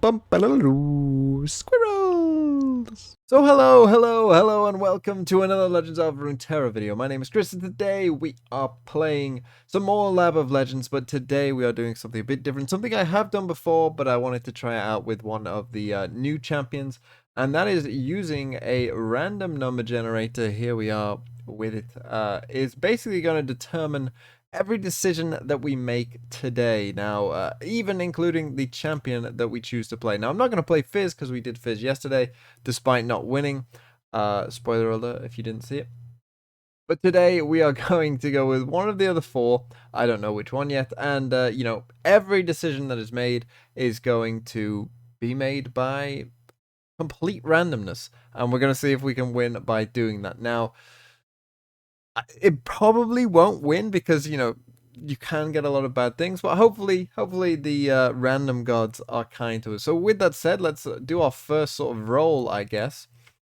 Squirrels! So hello, and welcome to another Legends of Runeterra video. My name is Chris, and today we are playing some more Lab of Legends, but today we are doing something a bit different. Something I have done before, but I wanted to try it out with one of the new champions, and that is using a random number generator. Here we are with it. Is basically going to determine every decision that we make today. Now, even including the champion that we choose to play. Now, I'm not going to play Fizz because we did Fizz yesterday, despite not winning. Spoiler alert if you didn't see it. But today we are going to go with one of the other four. I don't know which one yet. And, you know, every decision that is made is going to be made by complete randomness. And we're going to see if we can win by doing that. Now, it probably won't win because, you know, you can get a lot of bad things, but hopefully the random gods are kind to us. So with that said, let's do our first sort of roll, I guess.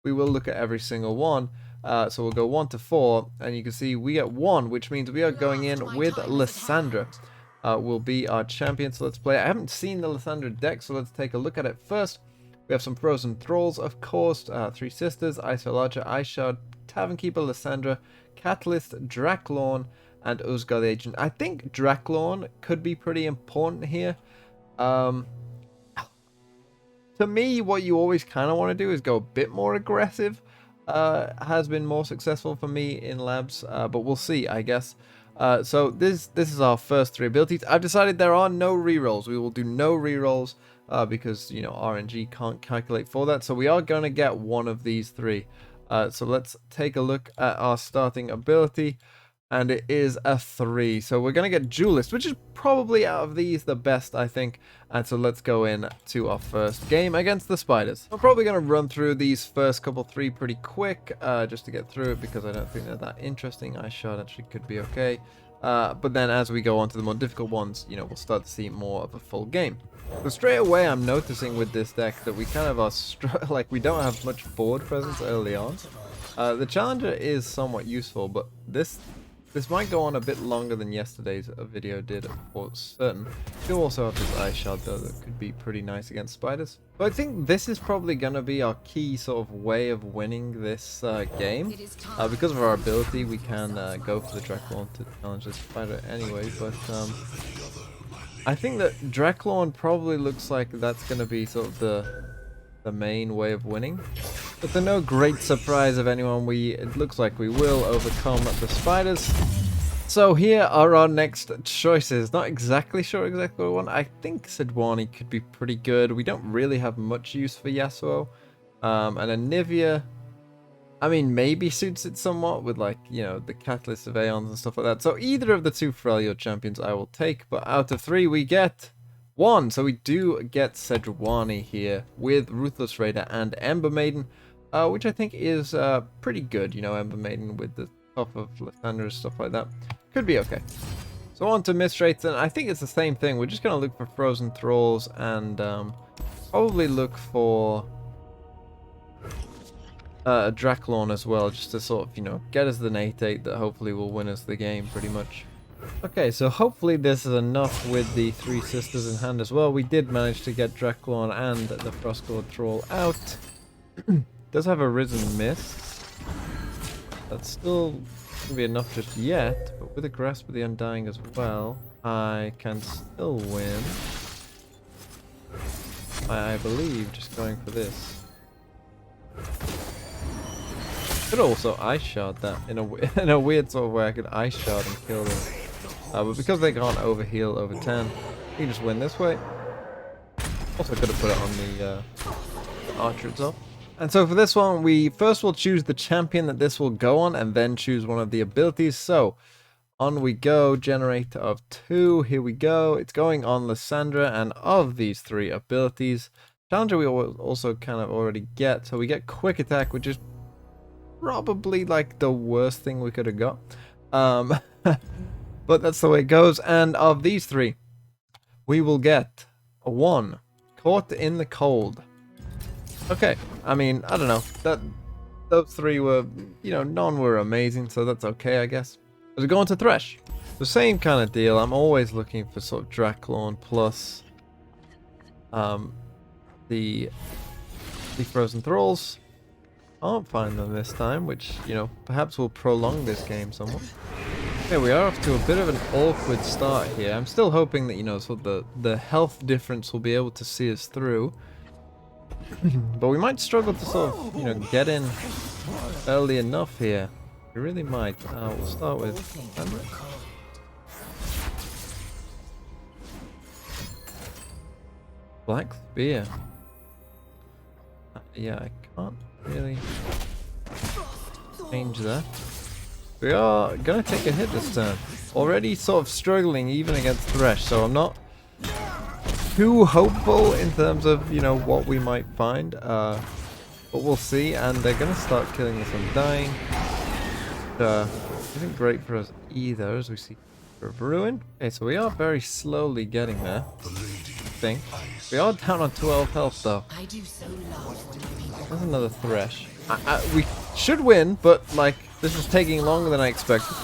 We will look at every single one. So we'll go 1 to 4, and you can see we get 1, which means we are going in with Lissandra. Will be our champion, so let's play. I haven't seen the Lissandra deck, so let's take a look at it first. We have some Frozen Thralls, of course, 3 Sisters, Isolarcher, Ice Shard, Tavern Keeper, Lissandra, Catalyst, Draklorn, and Uzgar the Agent. I think Draklorn could be pretty important here. To me, what you always kind of want to do is go a bit more aggressive. Has been more successful for me in labs, but we'll see, I guess. So this is our first 3 abilities. I've decided there are no rerolls. We will do no rerolls because, you know, RNG can't calculate for that. So we are going to get one of these 3. So let's take a look at our starting ability, and it is a 3. So we're going to get Duelist, which is probably out of these the best, I think. And so let's go in to our first game against the Spiders. I'm probably going to run through these first couple 3 pretty quick, just to get through it, because I don't think they're that interesting. Ice Shard actually could be okay. But then as we go on to the more difficult ones, you know, we'll start to see more of a full game. So straight away, I'm noticing with this deck that we kind of are like we don't have much board presence early on. The Challenger is somewhat useful, but this might go on a bit longer than yesterday's video did for certain. You also have this Ice Shard though that could be pretty nice against Spiders. But I think this is probably going to be our key sort of way of winning this game. Because of our ability, we can go for the Draklorn to challenge this Spider anyway, but I think that Draklorn probably looks like that's going to be sort of the main way of winning. But to no great surprise of anyone, it looks like we will overcome the Spiders. So here are our next choices. Not exactly sure exactly what I want. I think Sejuani could be pretty good. We don't really have much use for Yasuo. And Anivia, I mean, maybe suits it somewhat with, like, you know, the Catalyst of Aeons and stuff like that. So either of the 2 Freljord champions I will take, but out of 3 we get 1. So we do get Sejuani here with Ruthless Raider and Ember Maiden, which I think is pretty good. You know, Ember Maiden with the top of Lissandra and stuff like that. Could be okay. So on to Mistrates, and I think it's the same thing. We're just going to look for Frozen Thralls and probably look for a Draklorn as well, just to sort of, you know, get us the Nate 8 that hopefully will win us the game pretty much. Okay, so hopefully this is enough with the 3 Sisters in hand as well. We did manage to get Draklorn and the Frostgore Thrall out. Does have a Risen Mist. That's still going to be enough just yet, but with a Grasp of the Undying as well, I can still win. I believe just going for this. Could also Ice Shard that in a weird sort of way. I could Ice Shard and kill them, but because they can't overheal over 10, you can just win this way. Also could have put it on the archer itself. And so for this one, we first will choose the champion that this will go on, and then choose one of the abilities. So on we go, generator of 2. Here we go. It's going on Lissandra, and of these 3 abilities, Challenger we also kind of already get. So we get Quick Attack, which is probably like the worst thing we could have got, but that's the way it goes. And of these 3, we will get a 1, Caught in the Cold. Okay, I mean, I don't know, those 3 were, you know, none were amazing, so that's okay, I guess. As we go on to Thresh, the same kind of deal. I'm always looking for sort of Draklorn plus the frozen thralls. Can't find them this time, which, you know, perhaps will prolong this game somewhat. Okay, we are off to a bit of an awkward start here. I'm still hoping that, you know, sort of the health difference will be able to see us through. But we might struggle to sort of, you know, get in early enough here. We really might. We'll start with Lissandra. Black Spear. Yeah, I can't really change that. We are going to take a hit this turn. Already sort of struggling even against Thresh, so I'm not too hopeful in terms of, you know, what we might find. But we'll see, and they're going to start killing us on dying. Isn't great for us either, as we see Ruin. Okay, so we are very slowly getting there. I think. We are down on 12 health though. There's another Thresh. We should win, but like this is taking longer than I expected.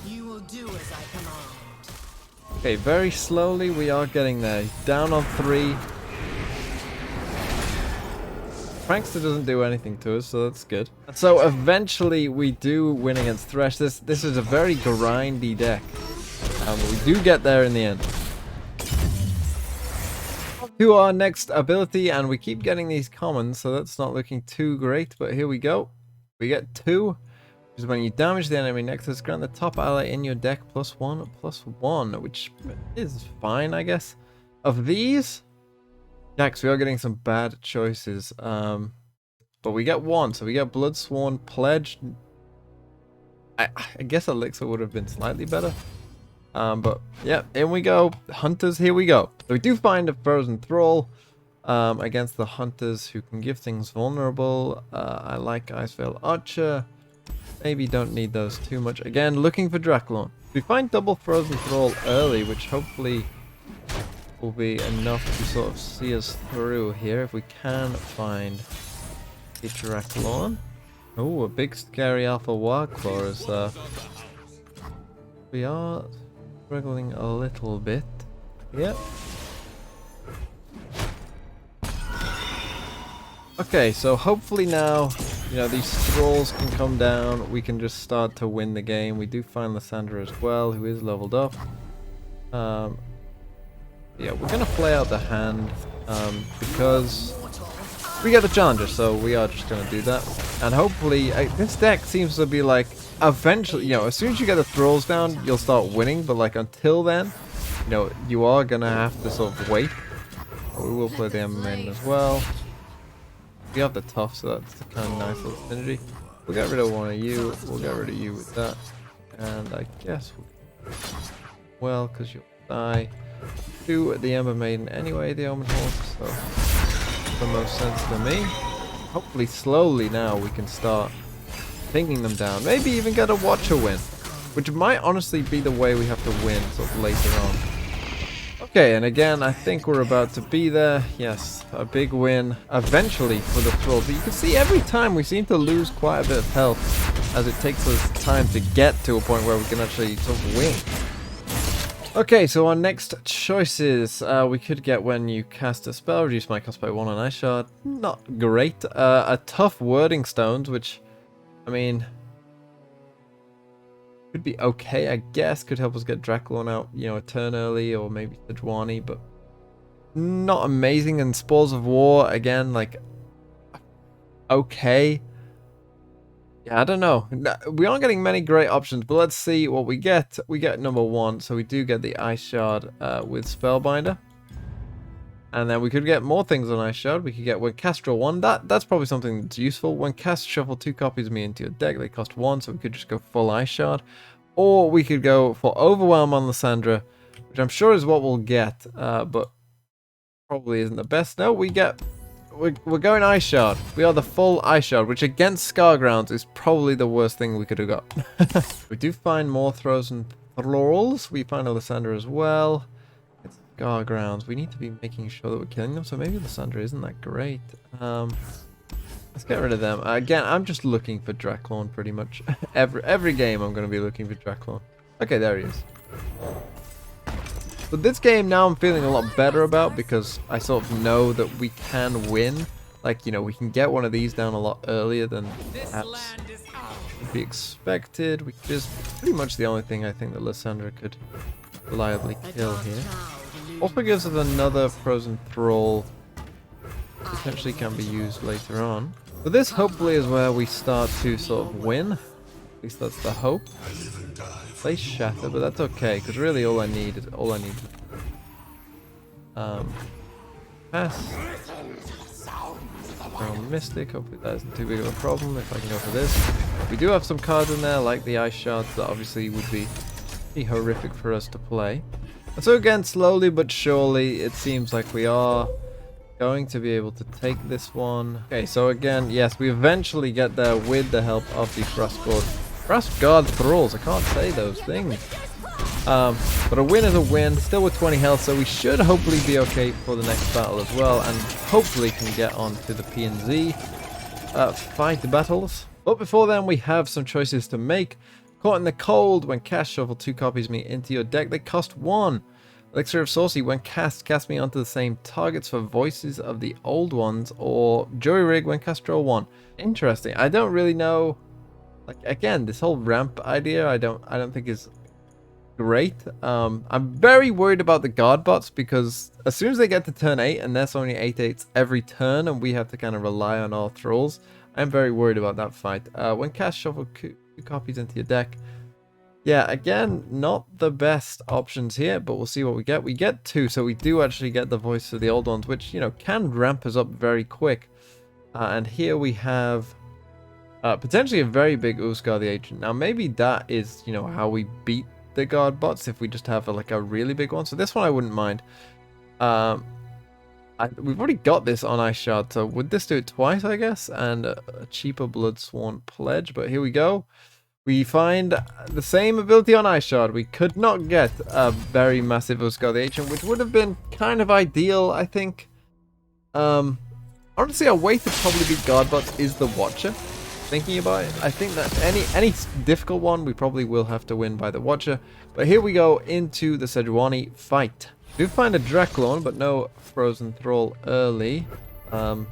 You will do as I command. Okay, very slowly we are getting there. Down on 3. Prankster doesn't do anything to us, so that's good. So eventually we do win against Thresh. This is a very grindy deck. But we do get there in the end. To our next ability, and we keep getting these commons, so that's not looking too great, but here we go. We get 2, which is when you damage the enemy next to us, grant the top ally in your deck +1/+1, which is fine, I guess. Of these, Jax, we are getting some bad choices. But we get 1, so we get Bloodsworn Pledge. I guess Elixir would have been slightly better. But yeah, in we go. Hunters, here we go. So we do find a Frozen Thrall against the Hunters who can give things vulnerable. I like Iceveil Archer. Maybe don't need those too much. Again, looking for Draklorn. We find double Frozen Thrall early, which hopefully will be enough to sort of see us through here if we can find a Draklorn. Oh, a big scary Alpha Warclaw is we are struggling a little bit. Yep. Okay, so hopefully now, you know, these thralls can come down. We can just start to win the game. We do find Lissandra as well, who is leveled up. Yeah, we're gonna play out the hand because we get the challenger, so we are just gonna do that. And hopefully, this deck seems to be like, eventually, you know, as soon as you get the thralls down, you'll start winning. But like until then, you know, you are gonna have to sort of wait. We will play the Ember Maiden as well. We have the tough, so that's a kind of nice little synergy. We'll get rid of one of you. We'll get rid of you with that, and I guess well, because you'll die. To the Ember Maiden anyway, the Omen Hawk, so makes the most sense to me. Hopefully slowly now we can start taking them down. Maybe even get a Watcher win, which might honestly be the way we have to win sort of later on. Okay, and again, I think we're about to be there. Yes, a big win eventually for the Thralls. But you can see every time we seem to lose quite a bit of health as it takes us time to get to a point where we can actually sort of win. Okay, so our next choices, we could get when you cast a spell, reduce my cost by 1 on Ice Shard. Not great. A tough Wording Stones, which, I mean, could be okay, I guess. Could help us get Draklorn out, you know, a turn early, or maybe Sejuani, but not amazing. And Spores of War, again, like, okay. Yeah, I don't know. We aren't getting many great options, but let's see what we get. We get number 1, so we do get the Ice Shard with Spellbinder. And then we could get more things on Ice Shard. We could get when cast draw 1. That's probably something that's useful. When cast, shuffle 2 copies of me into your deck. They cost 1, so we could just go full Ice Shard. Or we could go for Overwhelm on Lissandra, which I'm sure is what we'll get, but probably isn't the best. No, we're going Ice Shard. We are the full Ice Shard, which against Scargrounds is probably the worst thing we could have got. We do find more Frozen Thralls. We find a Lissandra as well. It's Scargrounds. We need to be making sure that we're killing them, so maybe Lissandra isn't that great. Let's get rid of them. Again, I'm just looking for Draklorn pretty much. every game I'm going to be looking for Draklorn. Okay, there he is. But this game now I'm feeling a lot better about because I sort of know that we can win. Like, you know, we can get one of these down a lot earlier than perhaps would be expected, which is pretty much the only thing I think that Lissandra could reliably kill here. Also gives us another frozen thrall, potentially can be used later on. But this hopefully is where we start to sort of win. At least that's the hope. Play Shatter, but that's okay, because really all I need is pass. Mystic, hopefully that isn't too big of a problem if I can go for this. We do have some cards in there, like the Ice Shards, that obviously would be pretty horrific for us to play. And so again, slowly but surely, it seems like we are going to be able to take this one. Okay, so again, yes, we eventually get there with the help of the Frost Guard Thralls. I can't say those things. But a win is a win, still with 20 health, so we should hopefully be okay for the next battle as well, and hopefully can get on to the P&Z fight battles. But before then, we have some choices to make. Caught in the Cold, when cast, shuffle 2 copies me into your deck. They cost 1. Elixir of Saucy, when cast me onto the same targets for Voices of the Old Ones, or Jury Rig, when cast, draw 1. Interesting. I don't really know. Like, again, this whole ramp idea, I don't think is great. I'm very worried about the guard bots because as soon as they get to turn 8 and there's only 8/8s every turn and we have to kind of rely on our thralls, I'm very worried about that fight. When cast, shuffle 2 copies into your deck. Yeah, again, not the best options here, but we'll see what we get. We get 2, so we do actually get the Voice of the Old Ones, which, you know, can ramp us up very quick. And here we have potentially a very big Uskar the Ancient. Now, maybe that is, you know, how we beat the guard bots if we just have like a really big one. So this one I wouldn't mind. We've already got this on Ice Shard, so would this do it twice, I guess? And a cheaper Bloodsworn Pledge, but here we go. We find the same ability on Ice Shard. We could not get a very massive Uskar the Ancient, which would have been kind of ideal, I think. Honestly, our way to probably beat guard bots is the Watcher. Thinking about it, I think that any difficult one we probably will have to win by the Watcher. But here we go into the Sejuani fight. We do find a Draklorn, but no Frozen Thrall early. A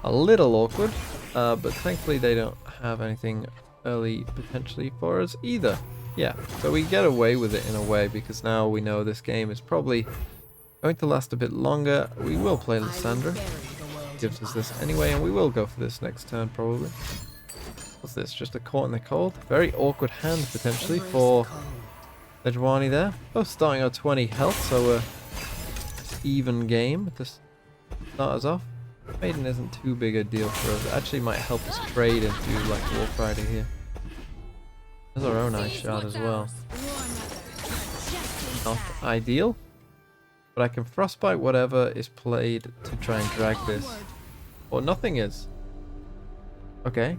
little awkward, but thankfully they don't have anything early potentially for us either. Yeah, so we get away with it in a way because now we know this game is probably going to last a bit longer. We will play Lissandra. Gives us this anyway, and we will go for this next turn probably. What's this? Just a Caught in the Cold? Very awkward hand potentially for Sejuani there. Both starting at 20 health, so even game to start us off. Maiden isn't too big a deal for us. It actually might help us trade into like Wolf Rider here. There's our own Ice Shard as well. Not ideal. But I can Frostbite whatever is played to try and drag this. Or nothing is. Okay.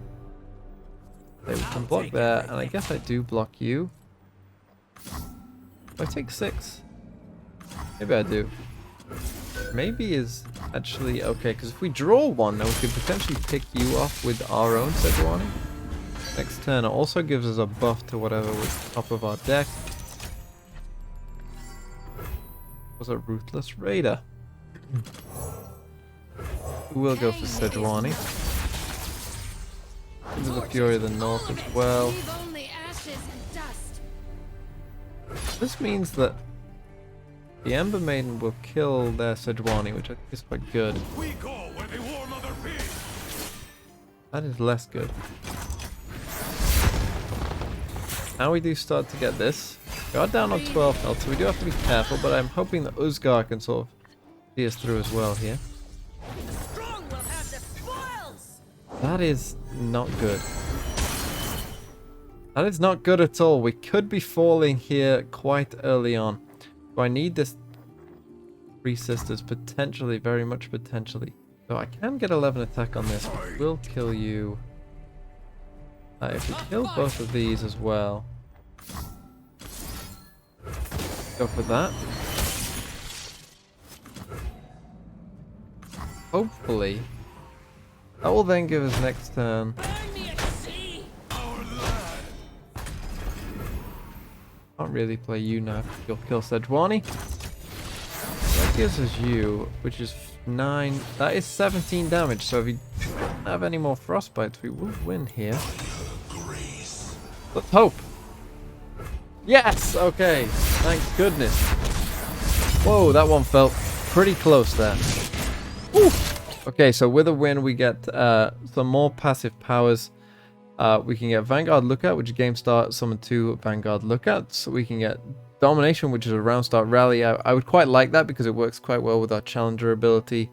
So we can block there, and I guess I do block you. I take 6. Maybe I do. Maybe is actually okay, because if we draw 1, then we could potentially pick you off with our own Sejuani. Next turn, it also gives us a buff to whatever was top of our deck. Was a Ruthless Raider. We will go for Sejuani. Into the Fury of the North as well. This means that the Ember Maiden will kill their Sejuani, which I think is quite good. That is less good. Now we do start to get this. We are down on 12 health, so we do have to be careful, but I'm hoping that Uzgar can sort of see us through as well here. That is not good. That is not good at all. We could be falling here quite early on. So I need this 3 Sisters potentially, very much potentially. So I can get 11 attack on this, which will kill you. If we kill both of these as well. Go for that. Hopefully. That will then give us next turn. Can't really play you now. You'll kill Sejuani. That gives us you, which is 9. That is 17 damage. So if you don't have any more frostbites, we will win here. Let's hope. Yes! Okay. Thank goodness. Whoa, that one felt pretty close there. Woo. Okay, so with a win, we get some more passive powers. We can get Vanguard Lookout, which is game start, summon 2 Vanguard Lookouts. We can get Domination, which is a round start rally. I would quite like that because it works quite well with our Challenger ability,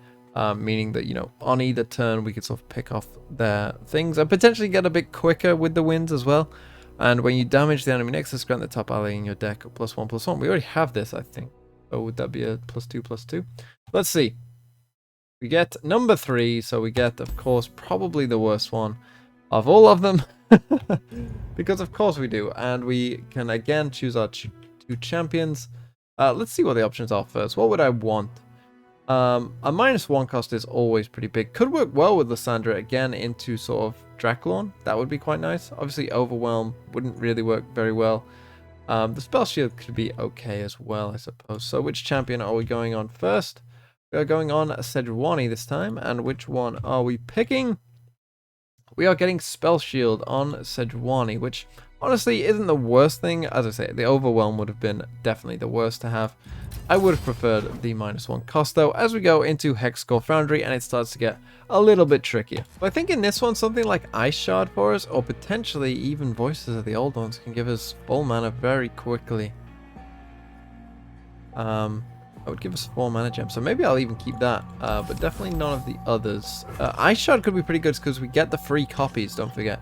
meaning that, you know, on either turn we could sort of pick off their things and potentially get a bit quicker with the wins as well. And when you damage the enemy nexus, grant the top ally in your deck a +1/+1. We already have this, I think. So would that be a +2/+2? Let's see. We get number 3, so we get, of course, probably the worst one of all of them. Because of course we do. And we can again choose our 2 champions. Let's see what the options are first. What would I want? A -1 cost is always pretty big. Could work well with Lissandra again into sort of Draculorn. That would be quite nice. Obviously Overwhelm wouldn't really work very well. The Spell Shield could be okay as well, I suppose. So which champion are we going on first? We are going on Sejuani this time. And which one are we picking? We are getting Spell Shield on Sejuani, which honestly isn't the worst thing. As I say, the Overwhelm would have been definitely the worst to have. I would have preferred the -1 cost though, as we go into Hexcore Foundry and it starts to get a little bit trickier. But I think in this one, something like Ice Shard for us, or potentially even Voices of the Old Ones, can give us full mana very quickly. I would give us 4 mana gem, so maybe I'll even keep that, but definitely none of the others. Ice Shard could be pretty good because we get the free copies, don't forget.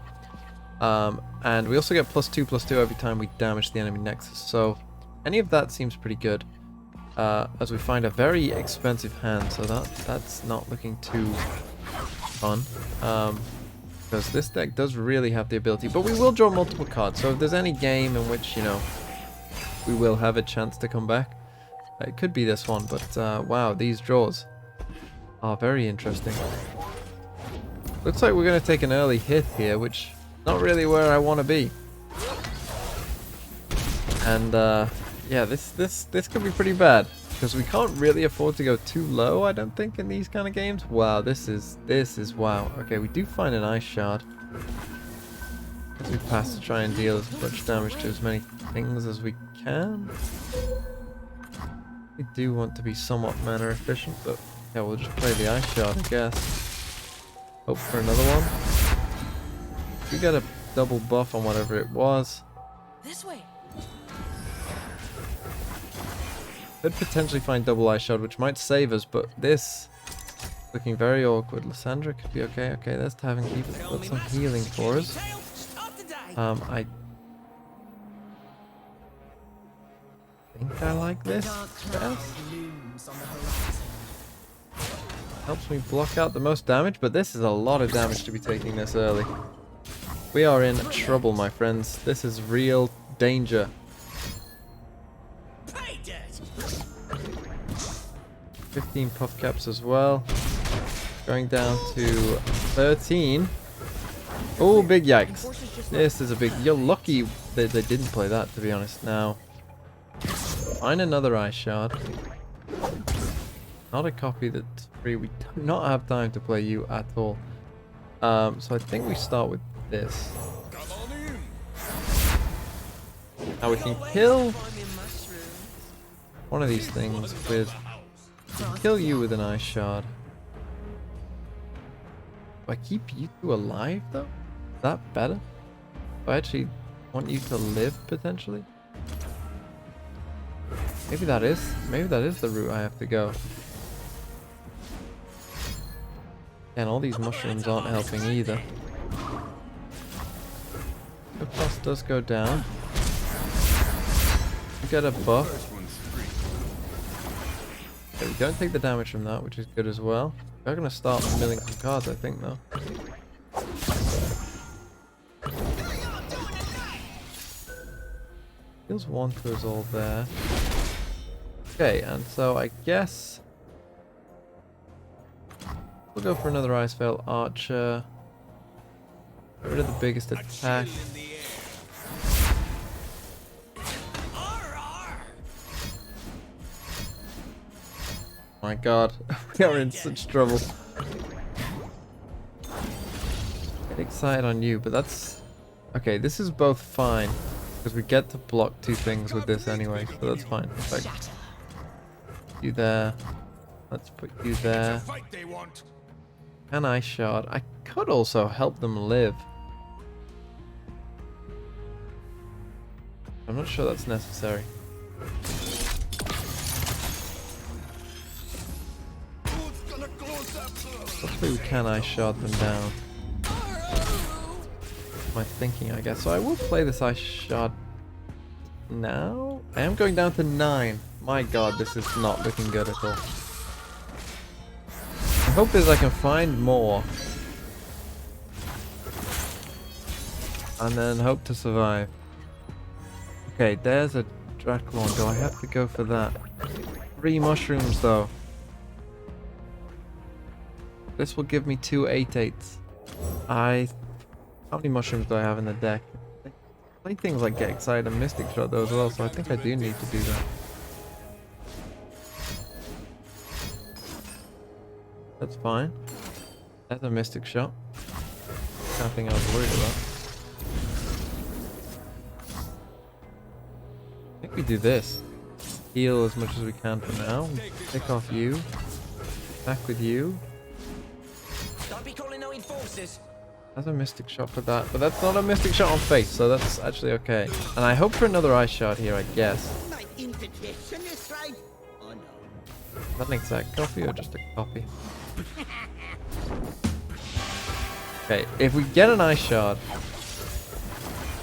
And we also get +2/+2 every time we damage the enemy nexus, so any of that seems pretty good. As we find a very expensive hand, so that's not looking too fun. Because this deck does really have the ability, but we will draw multiple cards, so if there's any game in which, you know, we will have a chance to come back, it could be this one, but wow, these draws are very interesting. Looks like we're going to take an early hit here, which is not really where I want to be. And yeah, this could be pretty bad because we can't really afford to go too low, I don't think, in these kind of games. Wow, this is wow. Okay, we do find an Ice Shard as we pass to try and deal as much damage to as many things as we can. We do want to be somewhat mana efficient, but yeah, we'll just play the Ice Shard, I guess. Hope for another one. We get a double buff on whatever it was. This way. Could potentially find double Ice Shard, which might save us, but this looking very awkward. Lissandra could be okay. Okay, there's Tavern Keeper. Got some healing for us. I think I like this best. Helps me block out the most damage, but this is a lot of damage to be taking this early. We are in trouble, my friends. This is real danger. 15 puff caps as well. Going down to 13. Oh, big yikes. This is a big... You're lucky that they didn't play that, to be honest. Now, find another Ice Shard. Not a copy that's free. We do not have time to play you at all. So I think we start with this. Now we can kill one of these things with... We can kill you with an Ice Shard. Do I keep you two alive though? Is that better? Do I actually want you to live potentially? Maybe that is the route I have to go. And all these mushrooms aren't helping either. The cost does go down. We get a buff. Okay, we don't take the damage from that, which is good as well. We're going to start milling some cards, I think, though. Deals 1 to us all there. Okay, and so I guess we'll go for another Ice Veil Archer. Get rid of the biggest attack. My god, we are in such trouble. Get excited on you, but that's... Okay, this is both fine, because we get to block 2 things with this anyway, so that's fine. Perfect. You there. Let's put you there. An ice shard. I could also help them live. I'm not sure that's necessary. Hopefully we can ice shard them down. My thinking, I guess. So I will play this ice shard now. I am going down to 9. My god, this is not looking good at all. The hope is I can find more. And then hope to survive. Okay, there's a Draclorn. Do I have to go for that? 3 mushrooms though. This will give me 2 8/8s. How many mushrooms do I have in the deck? I play things like Get Excited and Mystic Shot though as well, so I think I do need to do that. That's fine. That's a Mystic Shot. Nothing I was worried about. I think we do this. Heal as much as we can for now. Pick off you. Back with you. Don't be calling no enforcers. That's a Mystic Shot for that, but that's not a Mystic Shot on face, so that's actually okay. And I hope for another Ice Shard here, I guess. My invitation is right. Oh no. Is that an exact copy or just a copy? Okay, if we get an Ice Shard,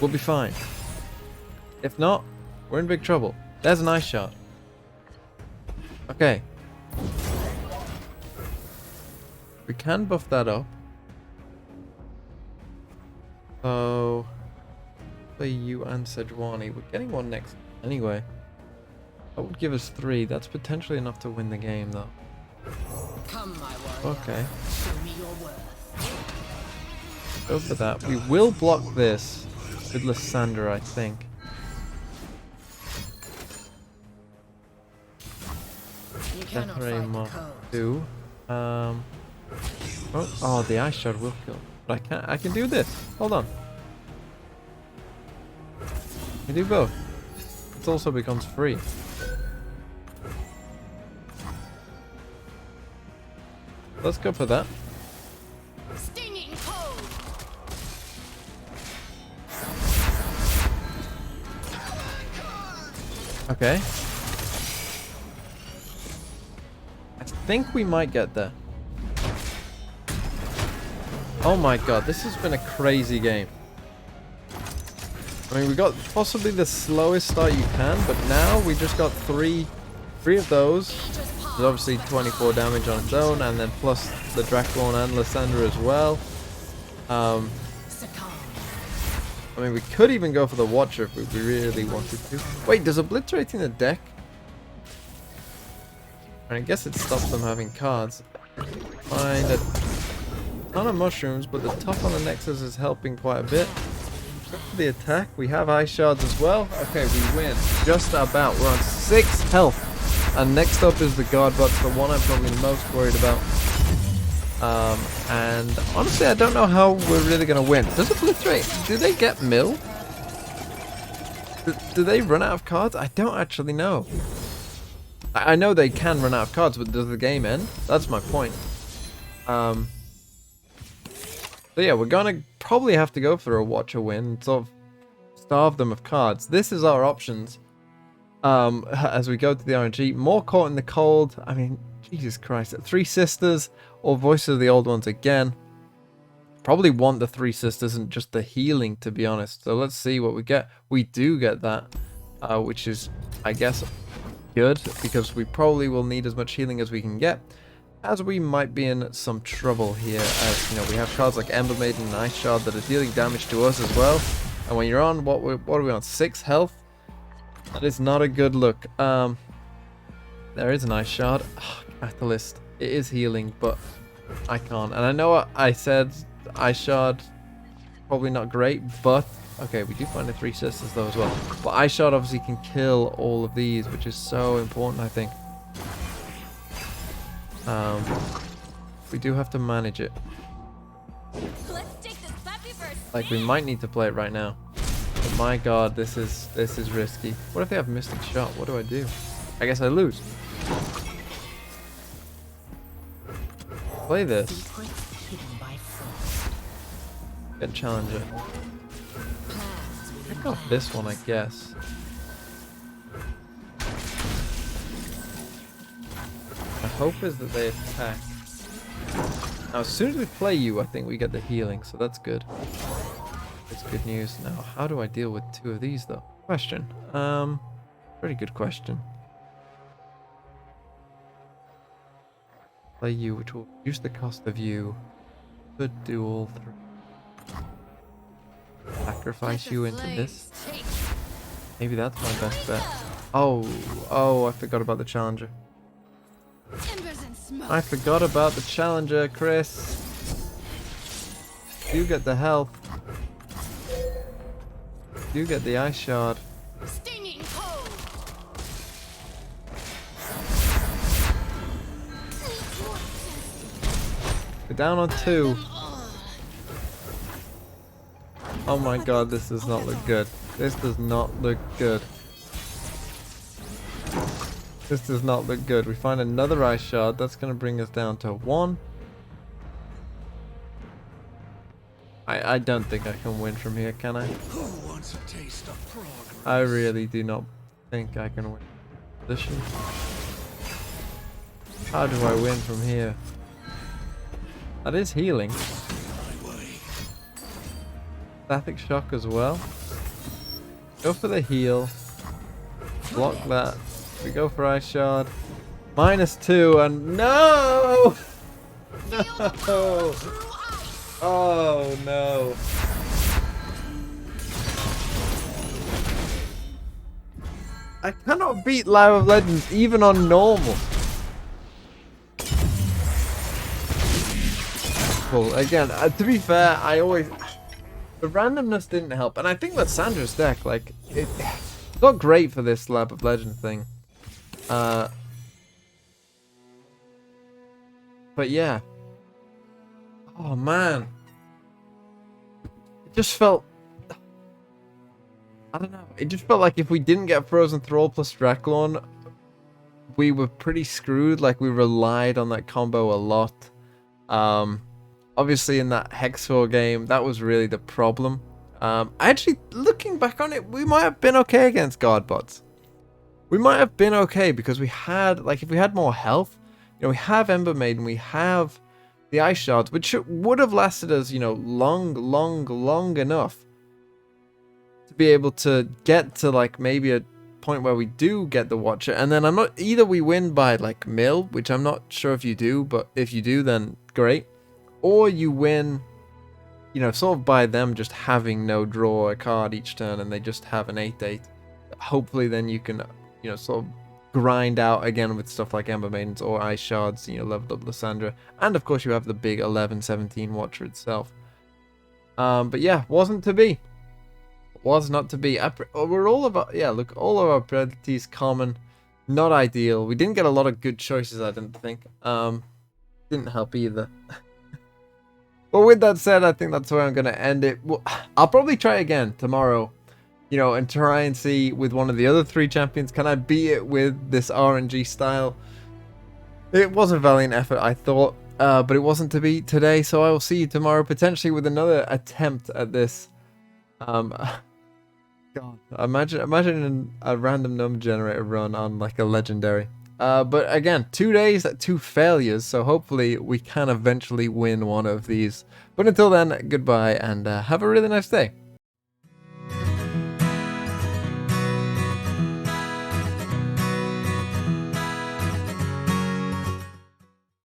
we'll be fine. If not, we're in big trouble. There's an Ice Shard. Okay. We can buff that up. So, play you and Sejuani. We're getting one next anyway. That would give us 3. That's potentially enough to win the game though. Come, my warrior. Okay. Show me your worth. Go for that. We will block this with Lissandra, I think. You cannot Definitely fight the Mark code. 2. Oh, the Ice Shard will kill. But I can do this. Hold on. I do both. It also becomes free. Let's go for that. Stinging cold. Okay. I think we might get there. Oh my god, this has been a crazy game. I mean, we got possibly the slowest start you can, but now we just got three of those. There's obviously 24 damage on its own, and then plus the Draclorn and Lissandra as well. I mean, we could even go for the Watcher if we really wanted to. Wait, does obliterating the deck? I guess it stops them having cards. Find a ton of mushrooms, but the tough on the Nexus is helping quite a bit. For the attack, we have Ice Shards as well. Okay, we win. Just about. We're on 6 health. And next up is the Guard Bots, the one I'm probably most worried about. And honestly, I don't know how we're really going to win. Does Obliterate, do they get mill? Do they run out of cards? I don't actually know. I know they can run out of cards, but does the game end? That's my point. So yeah, we're gonna probably have to go for a Watcher win, sort of starve them of cards. This is our options. As we go to the RNG, more Caught in the Cold. I mean, Jesus Christ, 3 Sisters or Voice of the Old Ones again. Probably want the 3 Sisters and just the healing, to be honest. So let's see what we get. We do get that, which is, I guess, good, because we probably will need as much healing as we can get, as we might be in some trouble here, as you know, we have cards like Ember Maiden and Ice Shard that are dealing damage to us as well. And when you're on what are we on, 6 health? That is not a good look. There is an Ice Shard. Catalyst. It is healing, but I can't. And I know I said Ice Shard probably not great, but okay, we do find the 3 Sisters though as well. But Ice Shard obviously can kill all of these, which is so important, I think. Um, we do have to manage it. Let's take this puppy first. Like we might need to play it right now. But my god, this is risky. What if they have Mystic Shot? What do I do? I guess I lose. Play this. Secrets hidden by frost. Get Challenger. Plans within Pick off this one, I guess. My hope is that they attack. Now, as soon as we play you, I think we get the healing, so that's good. It's good news. Now, how do I deal with two of these, though? Question. Pretty good question. Play you, which will reduce the cost of you. Could do all three. Sacrifice you into this. Maybe that's my best bet. Oh, I forgot about the Challenger. Embers and smoke. I forgot about the Challenger, Chris. You get the health. You get the Ice Shard. Stinging cold. We're down on 2. Oh my god, this does not look good. This does not look good. This does not look good. We find another Ice Shard. That's going to bring us down to 1. I don't think I can win from here, can I? Who wants a taste of progress? I really do not think I can win position. How do I win from here? That is healing. Static Shock as well. Go for the heal. Block that. We go for Ice Shard. -2 and no! No! Oh no. I cannot beat Live of Legends even on normal. Well, again, to be fair, the randomness didn't help, and I think that Sandra's deck, like, it's not great for this Lab of Legends thing. But yeah. Oh man. It just felt, I don't know, it just felt like if we didn't get Frozen Thrall plus Draklorn, we were pretty screwed. Like, we relied on that combo a lot. Obviously in that Hexor game, that was really the problem. Actually, looking back on it, we might have been okay against guard bots. We might have been okay because we had, like, if we had more health, you know, we have Ember Maiden, we have the Ice Shards, which would have lasted us, you know, long enough to be able to get to, like, maybe a point where we do get the Watcher, and then either we win by, like, mill, which I'm not sure if you do, but if you do, then great, or you win, you know, sort of by them just having no draw a card each turn, and they just have an 8/8. Hopefully then you can, you know, sort of grind out again with stuff like Ember Maidens or Ice Shards, you know, leveled up Lissandra, and of course you have the big 11-17 Watcher itself. But yeah, wasn't to be. Was not to be. We're all about, yeah, look, all of our abilities common, not ideal. We didn't get a lot of good choices, I didn't think. Didn't help either. But with that said, I think that's where I'm going to end it. Well, I'll probably try again tomorrow, you know, and try and see with one of the other 3 champions, can I beat it with this RNG style? It was a valiant effort, I thought, but it wasn't to be today, so I will see you tomorrow, potentially with another attempt at this. God, imagine a random number generator run on, like, a legendary. But again, 2 days, 2 failures, so hopefully we can eventually win one of these. But until then, goodbye, and have a really nice day.